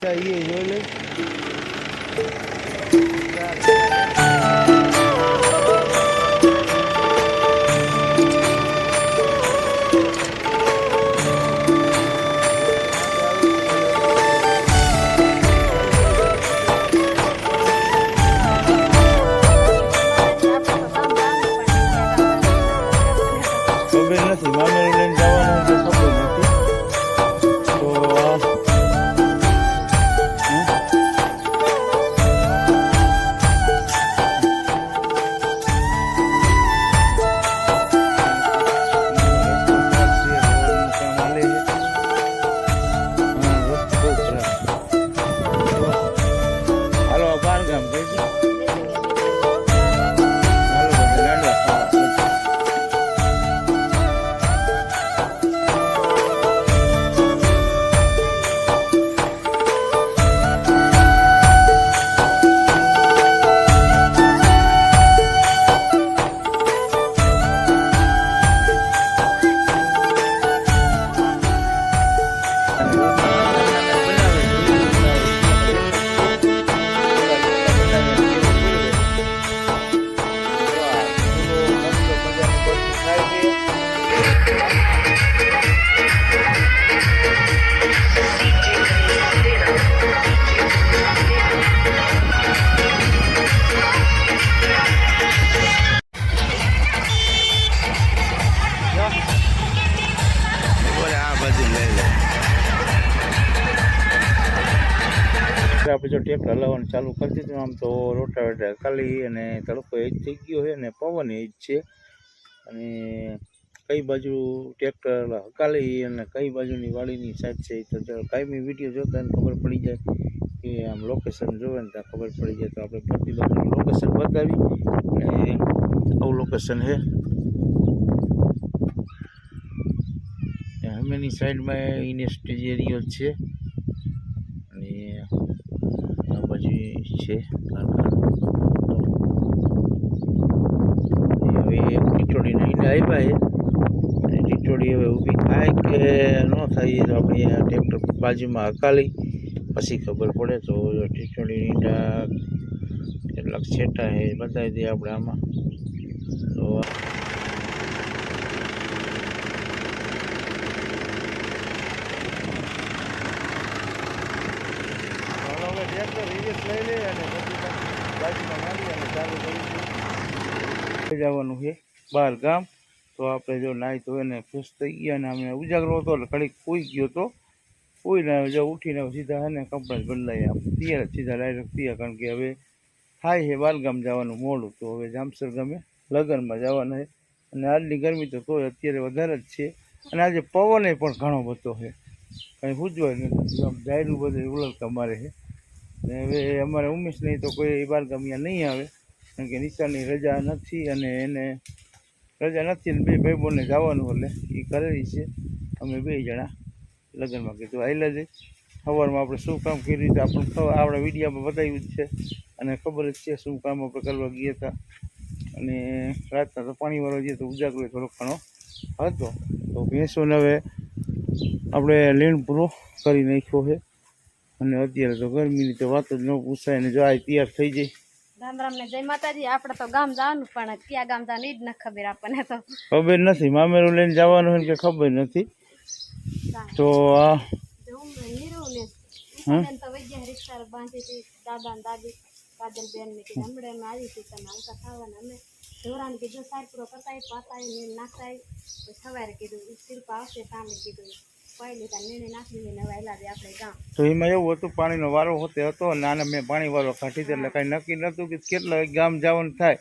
ये જોઈ લે ખબર નથી મામેરું લઈને જવાનું તો ખબર નથી તો આપણે જો ટ્રેક્ટર હલાવવાનું ચાલુ કરી દીધું આમ તો રોટાવેટર ખાલી અને તડકો એ જ થઈ ગયો છે અને પવન એ જ છે અને કઈ બાજુ ટ્રેક્ટર હકાલી અને કઈ બાજુની વાડીની સાઈડ છે તો જો કાયમી વિડીયો જોતા ખબર પડી જાય કે આમ લોકેશન જોવે ને ત્યાં ખબર પડી જાય તો આપણે બધી બાજુનું લોકેશન બતાવી અને આવું લોકેશન છે હમેની સાઈડમાં ઇન્ડસ્ટ્રી એરિયો છે અને આ બાજુ છે હવે ટીટોડીને એને આવ્યા છે અને ટીટોડી હવે ઊભી થાય કે ન થાય તો આપણે અહીંયા ટ્રેક્ટર બાજુમાં હકાલી પછી ખબર પડે તો ટીટોડીની ઈંડા કેટલાક છેટા છે બતાવી દઈએ આપણે આમાં તો લઈ લે અને બાજુમાં માંડી અને ચાલુ કરીશું જવાનું છે બહાર ગામ તો આપણે જો નાહી તો એને ફ્રેશ થઈ ગયા અને અમે ઉજાગરો હતો એટલે ઘડીક પૂઈ ગયો તો પૂઈને જો ઉઠીને સીધા ને કપડાં જ બદલાઈ આમ તૈયાર સીધા ડાયરેક્ટ તૈયાર કારણ કે હવે થાય છે બાલગામ જવાનું મોડું તો હવે જામસર ગામે લગ્નમાં જવાના છે અને આજની ગરમી તો તોય અત્યારે વધારે જ છે અને આજે પવન પણ ઘણો બધો છે કંઈ પૂજવાય નથી આમ જાયરું બધું ઉલટતા મારે છે ને હવે અમારે ઉમેશ નહીં તો કોઈ બાલગામિયા નહીં આવે કારણ કે નિશાળની રજા નથી અને એને રજા નથી ને બે ભાઈ બોને જવાનું એટલે એ કરેલી છે અમે બે જણા લગ્નમાં કીધું આવેલા જ સવારમાં આપણે શું કામ કર્યું તો આપણને આપણા વિડીયામાં બતાવ્યું જ છે અને ખબર જ છે શું કામ આપણે કરવા ગયા હતા અને રાતના તો પાણીવાળો જઈએ તો ઉજાગરો થોડોક ઘણો હતો તો ભેંસોને હવે આપણે લીણ પૂરો કરી નાખ્યો છે અને અત્યારે તો ગરમીની તો વાત જ ન પૂછાય ને જો આ તૈયાર થઈ જાય રામ રામ ને જય માતાજી આપણે તો ગામ જવાનું પણ ક્યાં ગામ જવાનું એ જ ન ખબર આપણને તો ખબર નથી મામેરું લઈને જવાનું હોય કે ખબર નથી તો આ રિક્ષા બાંધી દાદા ને દાદી કાજલ બેન ને કીધું હમણાં અમે આવી હતી તમે હલકા ખાવાના અમે ઢોરાને કીધું સાઈડ પૂરો કરતા પાતા નાખતા સવારે કીધું શિલ્પા આવશે સામે કીધું તો એમાં એવું હતું પાણીનો વારો હતો અને આને મેં પાણી વાળો કાઢી એટલે કાંઈ નક્કી નહોતું કે કેટલા ગામ જવાનું થાય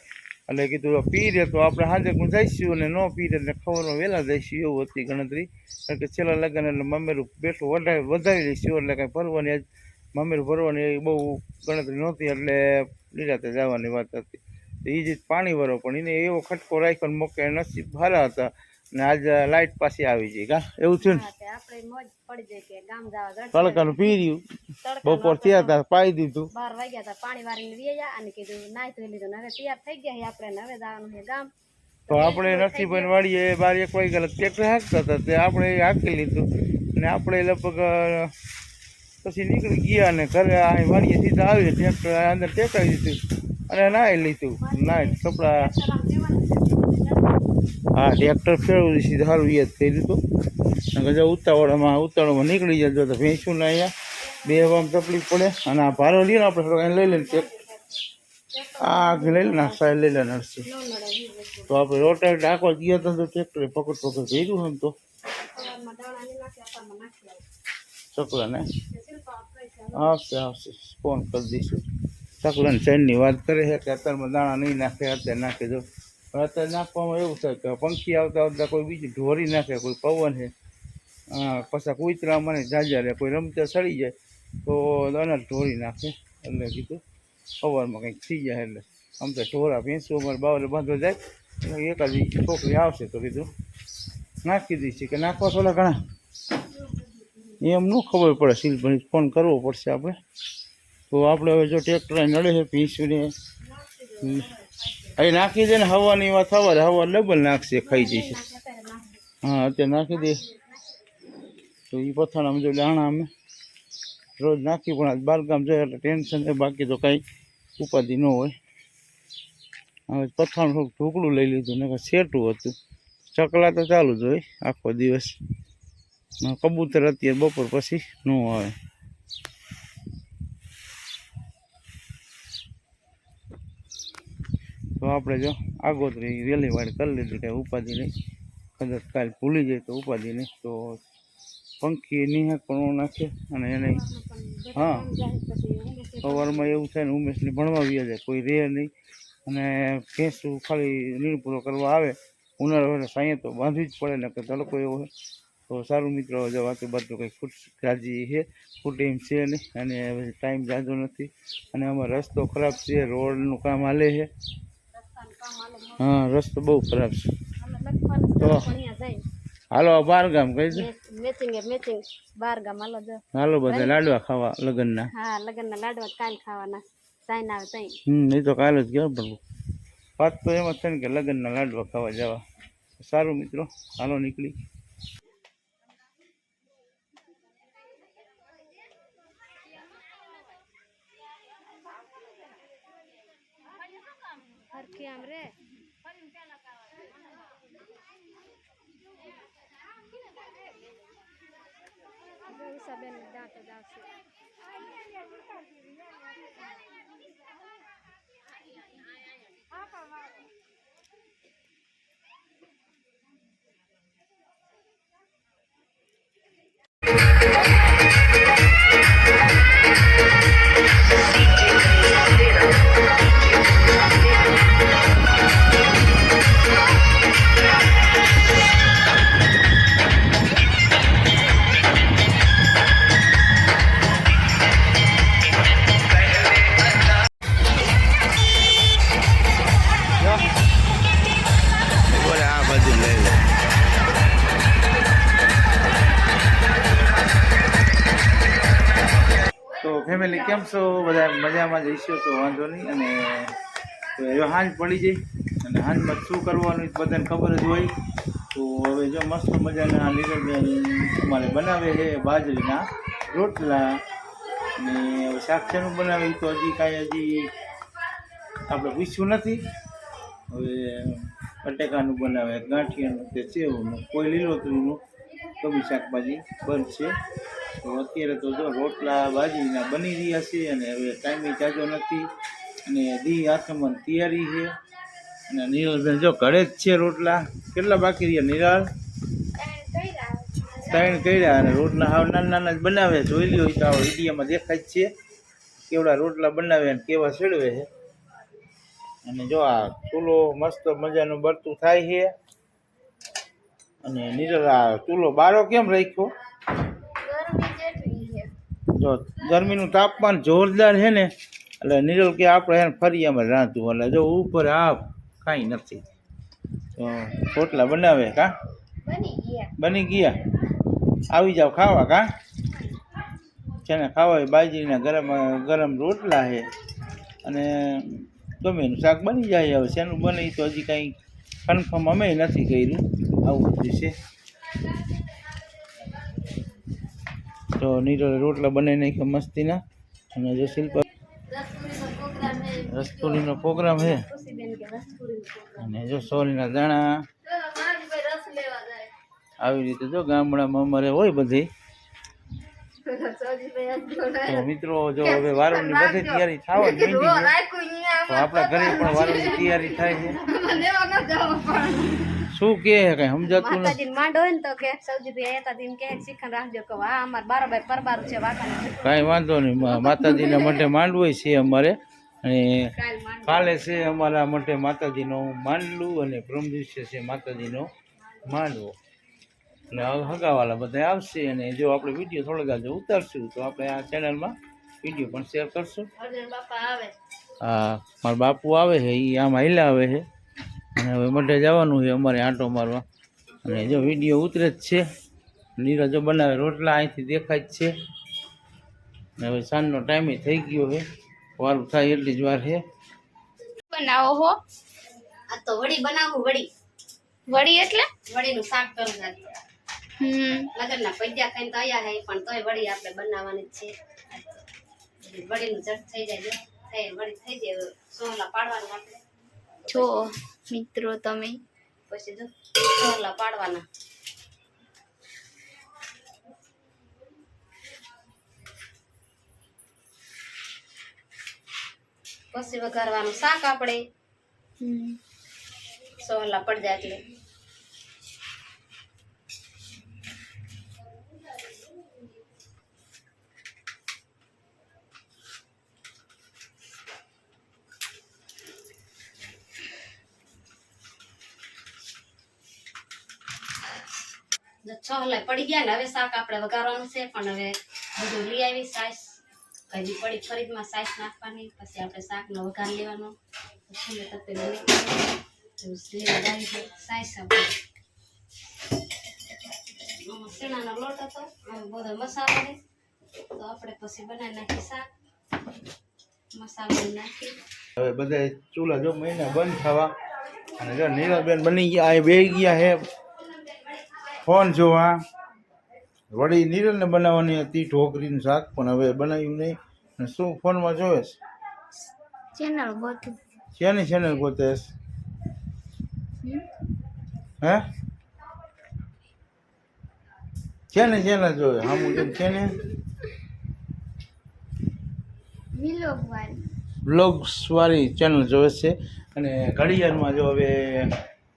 એટલે કીધું પી રહે તો આપણે સાંજે જઈશું અને ન પી રહે એટલે ખબર વહેલા જઈશું એવું હતી ગણતરી કારણ કે છેલ્લા લગ્ન એટલે મમેરું બેઠું વધારી લઈશું એટલે કાંઈ ભરવાની આજ મમેરું ભરવાની એ બહુ ગણતરી નહોતી એટલે લીલાતે જવાની વાત હતી એ જ પાણી વાળો પણ એને એવો ખટકો રાખ્યો મોકે નસીબ સારા હતા ને આજ લાઈટ પાછી આવી જાય કા એવું થયું ને તડકાનું પી રહ્યું બપોર થયા હતા પાઈ દીધું 12 વાગ્યા હતા પાણી વાળીને વેયા અને કીધું નાઈ ધોઈ લીધું હવે તૈયાર થઈ ગયા આપણે હવે જવાનું છે ગામ તો આપણે નરસિંહભાઈ વાડીએ 12 1 વાગ્યા ટ્રેક્ટર હાંકતા હતા તે આપણે હાંકી લીધું ને આપણે લગભગ પછી નીકળી ગયા અને ઘરે અહીં વાડીએ સીધા આવી ટ્રેક્ટર અંદર ટેકાવી દીધું અને નાહી લીધું. નાહી કપડાં હા ટ્રેક્ટર ફેરવું સીધું સારું યાદ કર્યું હતું. અને જો ઉતાવળમાં નીકળી જતો તો ભેંસું ને અહીંયા બેવામાં તકલીફ પડે. અને આ ભારો લઈએ ને આપણે થોડોક એને લઈ લઈને આ લઈ લે ને સાહેબ લઈ લે નરસી તો આપણે રોટાવેટર ડાકો ગયો હતો તો ટ્રેક્ટરે પકડ કર્યું એમ તો ચકલાને આવશે ફોન કરી દઈશું. ચકલાને ચેનની વાત કરે છે કે અત્યારમાં દાણા નહીં નાખે, અત્યારે નાખી દો. પણ અત્યારે નાખવામાં એવું થાય કે પંખી આવતા કોઈ બીજું ઢોરી નાખે, કોઈ પવન છે પછી કૂતરા મને જાજા રહે, કોઈ રમતા સડી જાય તો અનાજ ઢોરી નાખે. એટલે કીધું સવારમાં કંઈક થઈ જાય. એટલે આમ તો ઢોરા ભેંસું અમારે બાવરે બાંધવા જાય એકાદી છોકરી આવશે તો કીધું નાખી દઈશું કે નાખવા થોડા ઘણા એમ ન ખબર પડે. સિલભાઈ ફોન કરવો પડશે આપણે. તો આપણે હવે જો ટ્રેક્ટર નડે છે ભેંસુને અહીં નાખી દે ને હવાની વાત સવારે હવા ડબલ નાખશે, ખાઈ જઈશે. હા અત્યારે નાખી દે તો એ પથાણામાં જો દાણા અમે રોજ નાખી પણ આજ બારગામ જાય એટલે ટેન્શન છે, બાકી તો કાંઈ ઉપાધિ ન હોય. હવે પથાણું થોડુંક ઢોકળું લઈ લીધું ને સેટું હતું. ચકલા તો ચાલુ જ હોય આખો દિવસ. કબૂતર અત્યારે બપોર પછી ન આવે. તો આપણે જો આગોતરી વેલી વાડ કરી લીધી, કાંઈ ઉપાધિ નહીં. કદાચ કાલ ભૂલી જાય તો ઉપાધિ નહીં. તો પંખી નિહાક પણ નાખે અને એને હા સવારમાં એવું થાય ને ઉમેશને ભણવા આવી જાય, કોઈ રહે નહીં. અને ભેંસું ખાલી નીણ પૂરો કરવા આવે ઉનાળો સાંયે તો બાંધવી જ પડે ને કે તડકો એવો હોય. તો સારું મિત્રો જો વાતો બાતો કંઈક ફૂટ રાજી છે, ફૂટ એમ છે નહીં. અને ટાઈમ જાજો નથી અને આમાં રસ્તો ખરાબ છે, રોડનું કામ હાલે છે. હા રસ્તો બહુ ખરાબ છે. તો હાલો બારગામ કહી દે હાલો બધા લાડવા ખાવા લગ્નના. કાલ ખાવાના સાઈન આવે તઈ નહીં તો કાલે જ ગયો પણ વાત તો એમ જ છે ને કે લગ્નના લાડવા ખાવા જવા. સારું મિત્રો હાલો નીકળી. આમ રે બેન દાંત જ આવશે. ફેમિલી કેમ છો બધા મજામાં જઈશું તો વાંધો નહીં. અને તો હવે સાંજ પડી જાય અને સાંજમાં શું કરવાનું બધાને ખબર જ હોય. તો હવે જો મસ્ત મજાના લીલબેન અમારે બનાવે છે બાજરીના રોટલા. અને હવે શાક શેનું બનાવી તો હજી કાંઈ આપણે પૂછ્યું નથી. હવે બટેકાનું બનાવે, ગાંઠિયાનું કે સેવનું, કોઈ લીલોતરીનું કબી શાકભાજી બનશે. તો અત્યારે તો જો રોટલા બાજરીના બની રહ્યા છે અને હવે ટાઈમે જાજો નથી અને દી આથમણ તૈયારી છે. અને નિરાલબેન જો ઘરે જ છે. રોટલા કેટલા બાકી રહ્યા નિરાલ? 3 કર્યા. અને રોટલા હાવ નાના નાના જ બનાવે. જોઈ લ્યો તો આ વિડીયોમાં દેખાય જ છે કેવડા રોટલા બનાવે અને કેવા સેડવે છે. અને જો આ ચૂલો મસ્ત મજાનું બળતું થાય છે. અને નિરાલ આ ચૂલો બારો કેમ રાખ્યો? જો ગરમીનું તાપમાન જોરદાર છે ને એટલે નિરલ કે આપણે એને ફરિયામાં રાંધવું. એટલે જો ઉપર આ કાંઈ નથી. તો રોટલા બનાવે કા બની ગયા. આવી જાવ ખાવા કા જેને ખાવા બાજરીના ગરમ ગરમ રોટલા છે અને ગમે એનું શાક બની જાય. હવે શેનું બને તો હજી કાંઈ કન્ફર્મ અમે નથી કર્યું. આવું બધું છે. તો નીરવે રોટલા બનાવી નાખ્યા મસ્તીના. અને જો શિલ્પા રસપુરીનો પ્રોગ્રામ છે. અને જો સોરીના દાણા આવી રીતે જો ગામડામાં અમારે હોય બધી. તો મિત્રો જો હવે વારુની બધી તૈયારી થવા જ માંડી છે. તો આપણા ઘરે પણ વારુની તૈયારી થાય છે. શું કે કઈ સમજાતું નથી. માતાજીને માંડ હોય ને તો કે સૌજીભાઈ હતા તેમ કે શીખન રાખજો કે આ અમાર બારોબાર પરબાર છે વાકાને કાંઈ વાંધો નહીં. માતાજીના માટે માંડવું છે અમારે. અને કાલે છે અમારા માટે માતાજીનો માંડલું અને બ્રહ્મ દિવસે છે માતાજીનો માંડવો. એટલે હગાવાલા બધા આવશે. અને જો આપણે વિડીયો થોડાક આજે ઉતારશું તો આપણે આ ચેનલમાં વિડીયો પણ શેર કરશું. હા, મારા બાપુ આવે છે, એ આમાં હિલા આવે છે. અને હવે મઢે જવાનું છે અમારે આંટો મારવા. અને જો વિડીયો ઉતરે જ છે. નીરજ જો બનાવે રોટલા અહીંથી દેખાય જ છે. અને હવે સાંજનો ટાઈમે થઈ ગયો છે. વારું થાય એટલી જ વાર છે. બનાવો હો. આ તો વડી બનાવું. વડી એટલે વડીનું શાક કરું આજે. લગનના પૈસા ખાઈને તો આયા હે પણ તોય વડી આપણે બનાવવાની જ છે. વડીનું જટ થઈ જાય થઈ વડી થઈ જાય સોલા પાડવાનું આપણે જો મિત્રો તમે પછી જો સોલા પાડવાના પછી વઘારવાનું શાક આપણે સોલા પડ જાય એટલે છોલા પડી ગયા ને હવે શાક આપણે વઘારવાનું છે. પણ હવે બધું લઈ આવી સાઈસ કઈ પડી ફરીદમાં સાઈસ નાખવાની પછી આપણે શાકનો વઘાર લેવાનો પછી તપેલી સાઈસ શેણાનો લોટ હતો બધો મસાલો ને તો આપણે પછી બનાવી નાખી શાક મસાલો નાખી. હવે બધા ચૂલા જો મહિના બંધ થવા. અને જો નીરજબેન બની ગયા એ બે ગયા હે ફોન જોવા. વળી નીરજને બનાવવાની હતી ઢોકરીનું શાક પણ હવે બનાવ્યું નહીં. અને શું ફોનમાં જોવે છે? ચેનલ ગોતું. શેની ચેનલ ગોતે છે? હે શેની ચેનલ જોવે? હામું કેમ છે ને બ્લોગ્સ વાળી ચેનલ જોવે છે. અને ઘડિયાળમાં જો હવે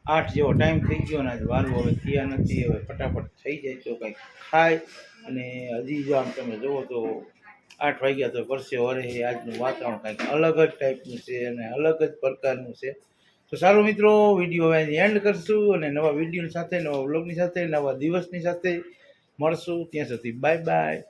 8 જેવો ટાઈમ થઈ ગયો ને આજે વારું હવે થયા નથી. હવે ફટાફટ થઈ જાય તો કંઈક ખાય. અને હજી જો આમ તમે જુઓ તો 8 વાગ્યા તો પરસે વરે. આજનું વાતાવરણ કંઈક અલગ જ ટાઈપનું છે અને અલગ જ પ્રકારનું છે. તો સારું મિત્રો, વિડીયો હવે એન્ડ કરશું. અને નવા વિડીયોની સાથે, નવા વ્લોગની સાથે, નવા દિવસની સાથે મળશું. ત્યાં સુધી બાય બાય.